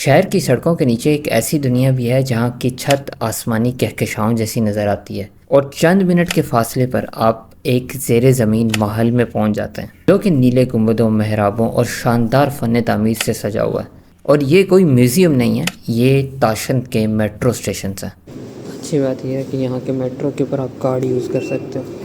شہر کی سڑکوں کے نیچے ایک ایسی دنیا بھی ہے جہاں کی چھت آسمانی کہکشاؤں جیسی نظر آتی ہے، اور چند منٹ کے فاصلے پر آپ ایک زیر زمین محل میں پہنچ جاتے ہیں جو کہ نیلے گنبدوں، محرابوں اور شاندار فن تعمیر سے سجا ہوا ہے۔ اور یہ کوئی میوزیم نہیں ہے، یہ تاشند کے میٹرو اسٹیشنز ہیں۔ اچھی بات یہ ہے کہ یہاں کے میٹرو کے اوپر آپ کارڈ یوز کر سکتے ہو۔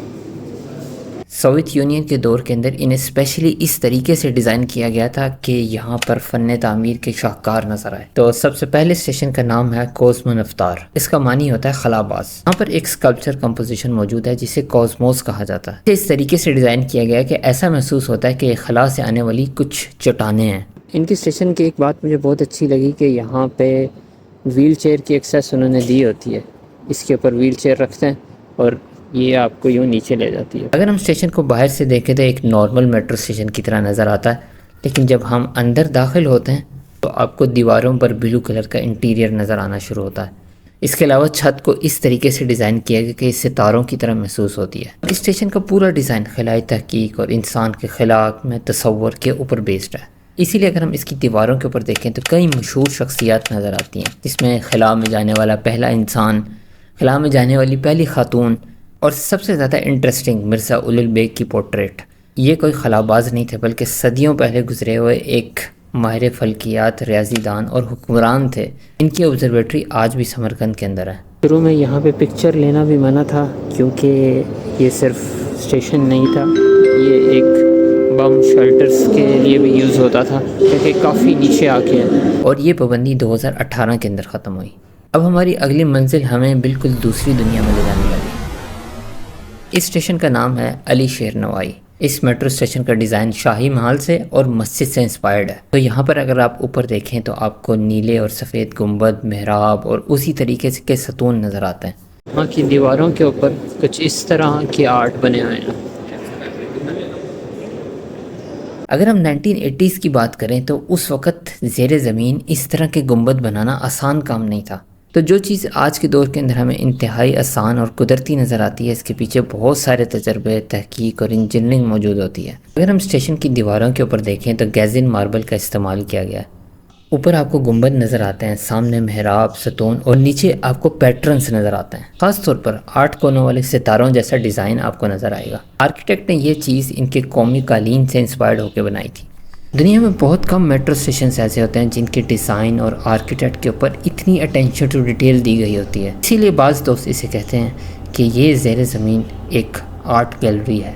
سوویت یونین کے دور کے اندر انہیں اسپیشلی اس طریقے سے ڈیزائن کیا گیا تھا کہ یہاں پر فن تعمیر کے شاہکار نظر آئے۔ تو سب سے پہلے اسٹیشن کا نام ہے کوزمونفتار، اس کا معنی ہوتا ہے خلا باز۔ یہاں پر ایک اسکلپچر کمپوزیشن موجود ہے جسے کوزموس کہا جاتا ہے۔ اس طریقے سے ڈیزائن کیا گیا ہے کہ ایسا محسوس ہوتا ہے کہ یہ خلا سے آنے والی کچھ چٹانیں ہیں۔ ان کی اسٹیشن کی ایک بات مجھے بہت اچھی لگی کہ یہاں پہ ویل چیئر کی ایکسیس انہوں نے دی ہوتی ہے، اس کے اوپر ویل چیئر رکھتے ہیں اور یہ آپ کو یوں نیچے لے جاتی ہے۔ اگر ہم اسٹیشن کو باہر سے دیکھیں تو ایک نارمل میٹرو اسٹیشن کی طرح نظر آتا ہے، لیکن جب ہم اندر داخل ہوتے ہیں تو آپ کو دیواروں پر بلو کلر کا انٹیریئر نظر آنا شروع ہوتا ہے۔ اس کے علاوہ چھت کو اس طریقے سے ڈیزائن کیا گیا کہ اس ستاروں کی طرح محسوس ہوتی ہے۔ اس اسٹیشن کا پورا ڈیزائن خلائی تحقیق اور انسان کے خلاق میں تصور کے اوپر بیسڈ ہے، اسی لیے اگر ہم اس کی دیواروں کے اوپر دیکھیں تو کئی مشہور شخصیات نظر آتی ہیں، جس میں خلا میں جانے والا پہلا انسان، خلا میں جانے والی پہلی خاتون، اور سب سے زیادہ انٹرسٹنگ مرزا اول البیگ کی پورٹریٹ۔ یہ کوئی خلا باز نہیں تھے بلکہ صدیوں پہلے گزرے ہوئے ایک ماہر فلکیات، ریاضی دان اور حکمران تھے۔ ان کی آبزرویٹری آج بھی سمرقند کے اندر ہے۔ شروع میں یہاں پہ پکچر لینا بھی منع تھا کیونکہ یہ صرف اسٹیشن نہیں تھا، یہ ایک بم شیلٹرز کے لیے بھی یوز ہوتا تھا کیونکہ کافی نیچے آ کے ہے، اور یہ پابندی 2018 کے اندر ختم ہوئی۔ اب ہماری اگلی منزل ہمیں بالکل دوسری دنیا میں لے جانے والی ہے۔ اس اسٹیشن کا نام ہے علی شیر نوائی۔ اس میٹرو اسٹیشن کا ڈیزائن شاہی محل سے اور مسجد سے انسپائرڈ ہے۔ تو یہاں پر اگر آپ اوپر دیکھیں تو آپ کو نیلے اور سفید گنبد، محراب اور اسی طریقے سے کے ستون نظر آتے ہیں۔ وہاں کی دیواروں کے اوپر کچھ اس طرح کے آرٹ بنے ہوئے ہیں۔ اگر ہم 1980s کی بات کریں تو اس وقت زیر زمین اس طرح کے گنبد بنانا آسان کام نہیں تھا۔ تو جو چیز آج کے دور کے اندر ہمیں انتہائی آسان اور قدرتی نظر آتی ہے، اس کے پیچھے بہت سارے تجربے، تحقیق اور انجینئرنگ موجود ہوتی ہے۔ اگر ہم اسٹیشن کی دیواروں کے اوپر دیکھیں تو گیزن ماربل کا استعمال کیا گیا ہے۔ اوپر آپ کو گنبد نظر آتے ہیں، سامنے محراب، ستون اور نیچے آپ کو پیٹرنز نظر آتے ہیں۔ خاص طور پر 8 کونوں والے ستاروں جیسا ڈیزائن آپ کو نظر آئے گا۔ آرکیٹیکٹ نے یہ چیز ان کے قومی قالین سے انسپائرڈ ہو کے بنائی تھی۔ دنیا میں بہت کم میٹرو اسٹیشنز ایسے ہوتے ہیں جن کے ڈیزائن اور آرکیٹیکٹ کے اوپر اتنی اٹینشن ٹو ڈیٹیل دی گئی ہوتی ہے۔ اسی لیے بعض دوست اسے کہتے ہیں کہ یہ زیر زمین ایک آرٹ گیلری ہے۔